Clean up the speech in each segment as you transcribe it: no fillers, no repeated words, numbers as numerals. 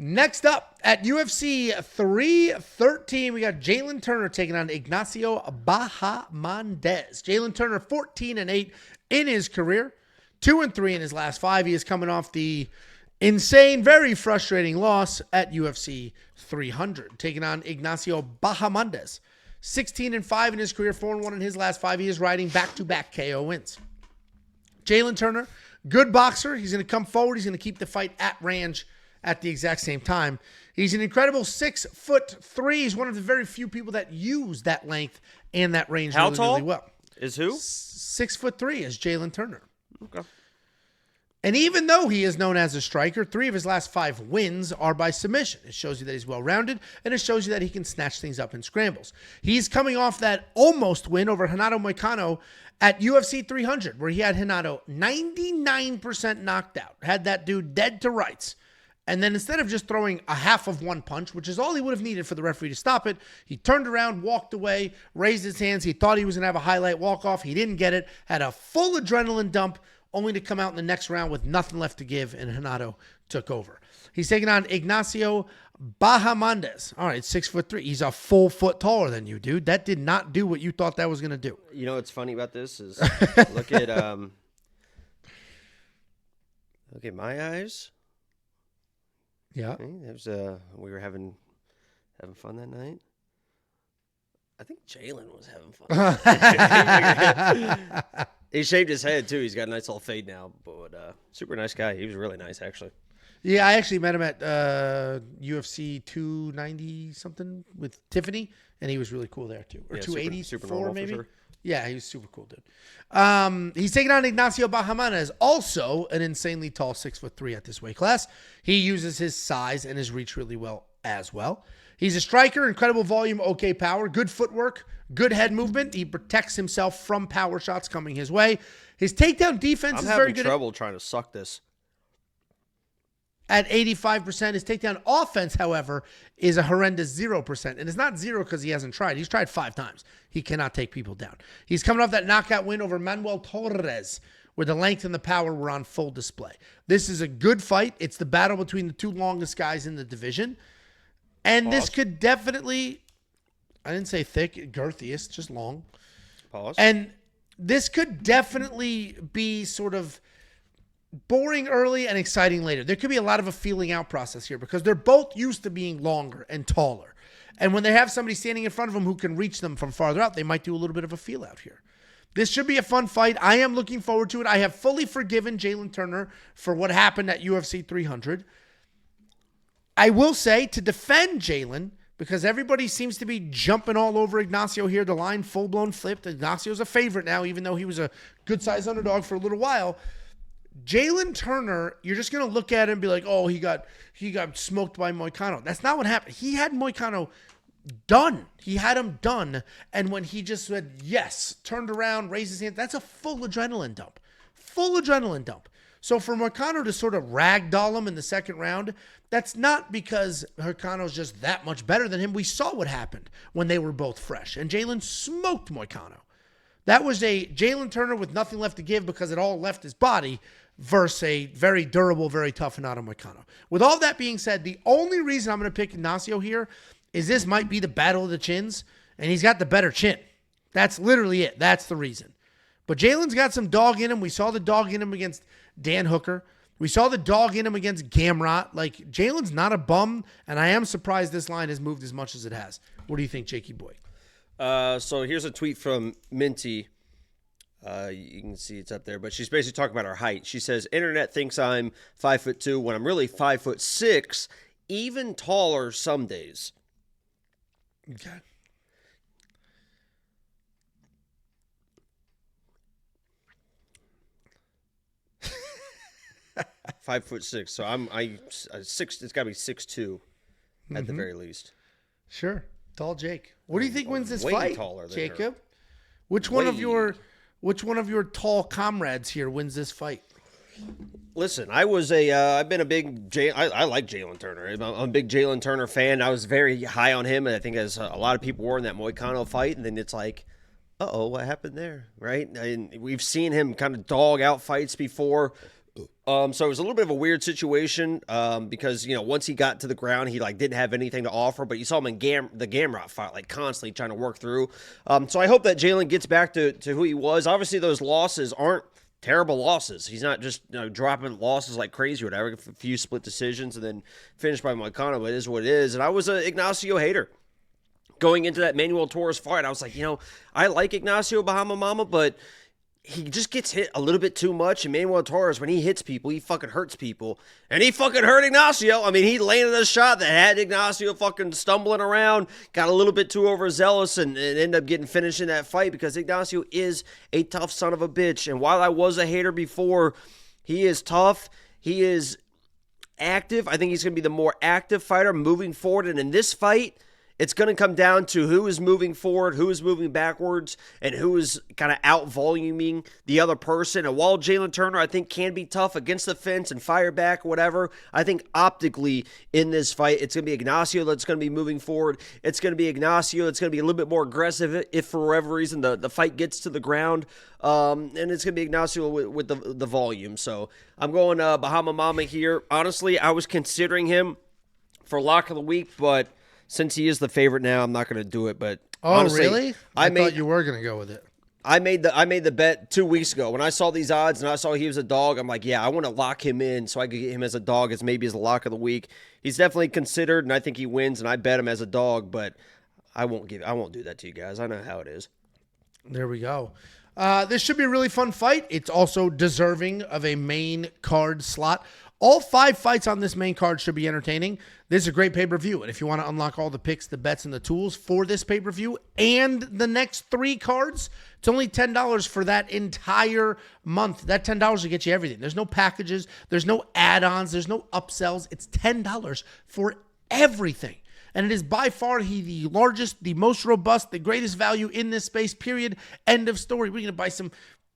Next up at UFC 313, we got Jalin Turner taking on Ignacio Bahamondes. Jalin Turner 14-8 in his career, 2-3 in his last 5. He is coming off the insane, very frustrating loss at UFC 300, taking on Ignacio Bahamondes. 16-5 in his career, 4-1 in his last 5. He is riding back-to-back KO wins. Jalin Turner, good boxer. He's going to come forward. He's going to keep the fight at range at the exact same time. He's an incredible 6'3". He's one of the very few people that use that length and that range How really, tall really well. Is who? 6'3" is Jalin Turner. Okay. And even though he is known as a striker, 3 of his last 5 wins are by submission. It shows you that he's well-rounded, and it shows you that he can snatch things up in scrambles. He's coming off that almost win over Renato Moicano at UFC 300, where he had Renato 99% knocked out, had that dude dead to rights. And then instead of just throwing a half of one punch, which is all he would have needed for the referee to stop it, he turned around, walked away, raised his hands. He thought he was going to have a highlight walk-off. He didn't get it, had a full adrenaline dump, only to come out in the next round with nothing left to give, and Renato took over. He's taking on Ignacio Bahamondes. All right, 6'3". He's a full foot taller than you, dude. That did not do what you thought that was going to do. You know what's funny about this is look at my eyes. Yeah. Okay, it was, we were having fun that night. I think Jalin was having fun. He shaved his head, too. He's got a nice little fade now. But super nice guy. He was really nice, actually. Yeah, I actually met him at UFC 290-something with Tiffany, and he was really cool there, too. Or 280, super normal, maybe? for sure. Yeah, he was super cool, dude. He's taking on Ignacio Bahamondes, also an insanely tall 6'3" at this weight class. He uses his size and his reach really well as well. He's a striker, incredible volume, okay power, good footwork, good head movement. He protects himself from power shots coming his way. His takedown defense is very good. I'm having trouble trying to suck this. At 85%. His takedown offense, however, is a horrendous 0%. And it's not 0 because he hasn't tried. He's tried 5 times. He cannot take people down. He's coming off that knockout win over Manuel Torres, where the length and the power were on full display. This is a good fight. It's the battle between the 2 longest guys in the division. And this could definitely, I didn't say thick, girthy, it's just long. Pause. And this could definitely be sort of boring early and exciting later. There could be a lot of a feeling out process here because they're both used to being longer and taller. And when they have somebody standing in front of them who can reach them from farther out, they might do a little bit of a feel out here. This should be a fun fight. I am looking forward to it. I have fully forgiven Jalin Turner for what happened at UFC 300. I will say, to defend Jalin, because everybody seems to be jumping all over Ignacio here, the line full-blown flipped. Ignacio's a favorite now, even though he was a good-sized underdog for a little while. Jalin Turner, you're just going to look at him and be like, oh, he got smoked by Moicano. That's not what happened. He had Moicano done. He had him done. And when he just said, yes, turned around, raised his hand, that's a full adrenaline dump. Full adrenaline dump. So for Moicano to sort of ragdoll him in the second round, that's not because Moicano's just that much better than him. We saw what happened when they were both fresh. And Jalin smoked Moicano. That was a Jalin Turner with nothing left to give because it all left his body versus a very durable, very tough Renato Moicano. With all that being said, the only reason I'm going to pick Ignacio here is this might be the battle of the chins, and he's got the better chin. That's literally it. That's the reason. But Jalen's got some dog in him. We saw the dog in him against Dan Hooker. We saw the dog in him against Gamrot. Like, Jalen's not a bum, and I am surprised this line has moved as much as it has. What do you think, Jakey boy? So here's a tweet from Minty. You can see it's up there, but she's basically talking about our height. She says, internet thinks I'm 5'2" when I'm really 5'6", even taller some days. Okay. $5'6", so I 6. It's got to be 6'2" at the very least. Sure, tall Jake. What do you think wins this way fight, taller than Jacob? her. Which one of your tall comrades here wins this fight? Listen, I've been a big I like Jalin Turner. I'm a big Jalin Turner fan. I was very high on him, and I think as a lot of people were in that Moicano fight, and then it's like, what happened there, right? And we've seen him kind of dog out fights before. So it was a little bit of a weird situation because, once he got to the ground, he didn't have anything to offer, but you saw him in the Gamrot fight, constantly trying to work through. So I hope that Jalin gets back to who he was. Obviously, those losses aren't terrible losses. He's not just dropping losses like crazy or whatever, a few split decisions and then finished by Moicano, but it is what it is. And I was an Ignacio hater. Going into that Manuel Torres fight, I was like, I like Ignacio Bahamondes, but he just gets hit a little bit too much. And Manuel Torres, when he hits people, he fucking hurts people. And he fucking hurt Ignacio. I mean, he landed a shot that had Ignacio fucking stumbling around, got a little bit too overzealous, and ended up getting finished in that fight because Ignacio is a tough son of a bitch. And while I was a hater before, he is tough. He is active. I think he's going to be the more active fighter moving forward. And in this fight, it's going to come down to who is moving forward, who is moving backwards, and who is kind of out-voluming the other person. And while Jalin Turner, I think, can be tough against the fence and fire back, whatever, I think optically in this fight, it's going to be Ignacio that's going to be moving forward. It's going to be Ignacio that's going to be a little bit more aggressive if for whatever reason the fight gets to the ground. And it's going to be Ignacio with the volume. So I'm going Bahamondes here. Honestly, I was considering him for lock of the week, but since he is the favorite now, I'm not going to do it. But honestly, really? I thought you were going to go with it. I made the bet 2 weeks ago when I saw these odds and I saw he was a dog. I'm like, yeah, I want to lock him in so I could get him as a dog as maybe as a lock of the week. He's definitely considered, and I think he wins. And I bet him as a dog, but I won't do that to you guys. I know how it is. There we go. This should be a really fun fight. It's also deserving of a main card slot. All 5 fights on this main card should be entertaining. This is a great pay-per-view. And if you want to unlock all the picks, the bets, and the tools for this pay-per-view and the next 3 cards, it's only $10 for that entire month. That $10 will get you everything. There's no packages. There's no add-ons. There's no upsells. It's $10 for everything. And it is by far the largest, the most robust, the greatest value in this space, period. End of story. We're going to buy some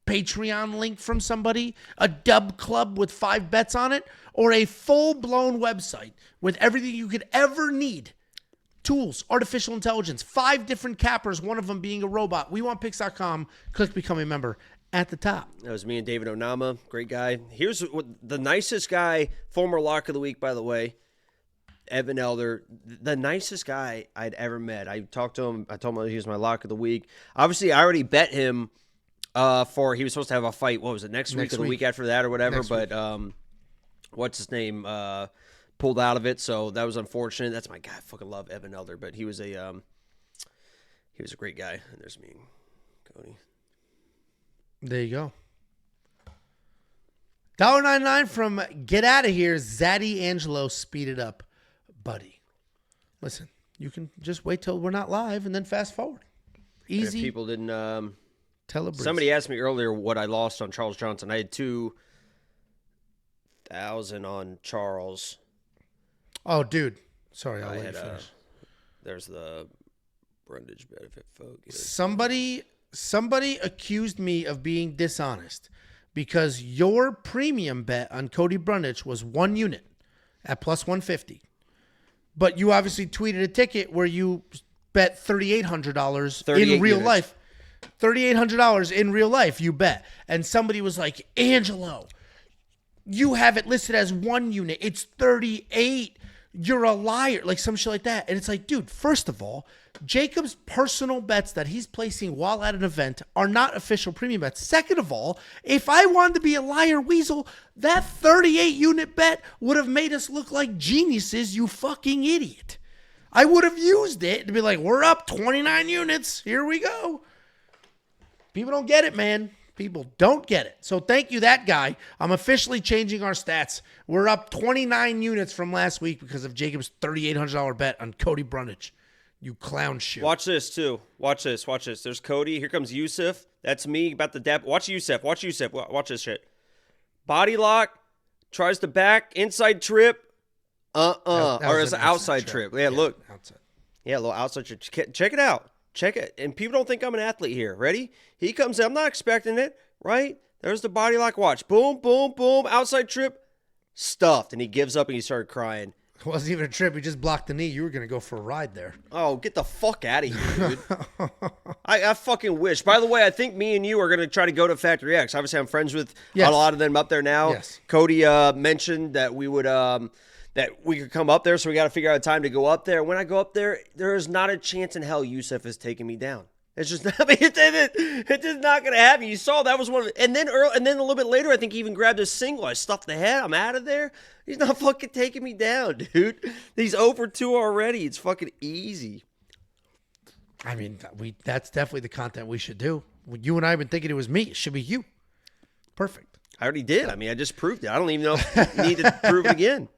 Patreon link from somebody, a dub club with 5 bets on it, or a full-blown website with everything you could ever need. Tools, artificial intelligence, 5 different cappers, one of them being a robot. WeWantPicks.com. Click Become a Member at the top. That was me and David Onama. Great guy. Here's the nicest guy, former lock of the week, by the way, Evan Elder, the nicest guy I'd ever met. I talked to him. I told him he was my lock of the week. Obviously, I already bet him he was supposed to have a fight. What was it, next week or the week after that or whatever? But what's his name? Pulled out of it, so that was unfortunate. That's my guy. I fucking love Evan Elder, but he was a great guy. And there's me, Cody. There you go. $1.99 from Get Out of Here, Zaddy Angelo. Speed it up, buddy. Listen, you can just wait till we're not live and then fast forward. Easy. If people didn't. Somebody asked me earlier what I lost on Charles Johnson. I had 2,000 on Charles. Oh, dude. Sorry, I'll let you finish. There's the Brundage benefit, folks. Somebody accused me of being dishonest because your premium bet on Cody Brundage was 1 unit at plus 150. But you obviously tweeted a ticket where you bet $3,800 in real life. $3,800 in real life, you bet. And somebody was like, Angelo, you have it listed as 1 unit. It's 38. You're a liar. Like some shit like that. And it's like, dude, first of all, Jacob's personal bets that he's placing while at an event are not official premium bets. Second of all, if I wanted to be a liar weasel, that 38 unit bet would have made us look like geniuses, you fucking idiot. I would have used it to be like, we're up 29 units. Here we go. People don't get it, man. People don't get it. So thank you, that guy. I'm officially changing our stats. We're up 29 units from last week because of Jacob's $3,800 bet on Cody Brundage. You clown shit. Watch this, too. Watch this. There's Cody. Here comes Yusuf. That's me about the depth. Watch Yusuf. Watch this shit. Body lock. Tries to back. Inside trip. Or it's an outside trip. Yeah, look. Outside. Yeah, a little outside trip. Check it out. Check it. And people don't think I'm an athlete here. Ready? He comes in. I'm not expecting it, right? There's the body lock. Watch. Boom, boom, boom. Outside trip. Stuffed. And he gives up and he started crying. It wasn't even a trip. He just blocked the knee. You were going to go for a ride there. Oh, get the fuck out of here, dude. I fucking wish. By the way, I think me and you are going to try to go to Factory X. Obviously, I'm friends with a lot of them up there now. Yes. Cody mentioned that we would that we could come up there, so we got to figure out a time to go up there. When I go up there, there is not a chance in hell Yusuf is taking me down. It's just, I mean, it's just not going to happen. You saw that was one of the, and then a little bit later, I think he even grabbed a single. I stuffed the head. I'm out of there. He's not fucking taking me down, dude. He's 0-2 already. It's fucking easy. I mean, that's definitely the content we should do. You and I have been thinking it was me. It should be you. Perfect. I already did. I mean, I just proved it. I don't even know if I need to prove it again.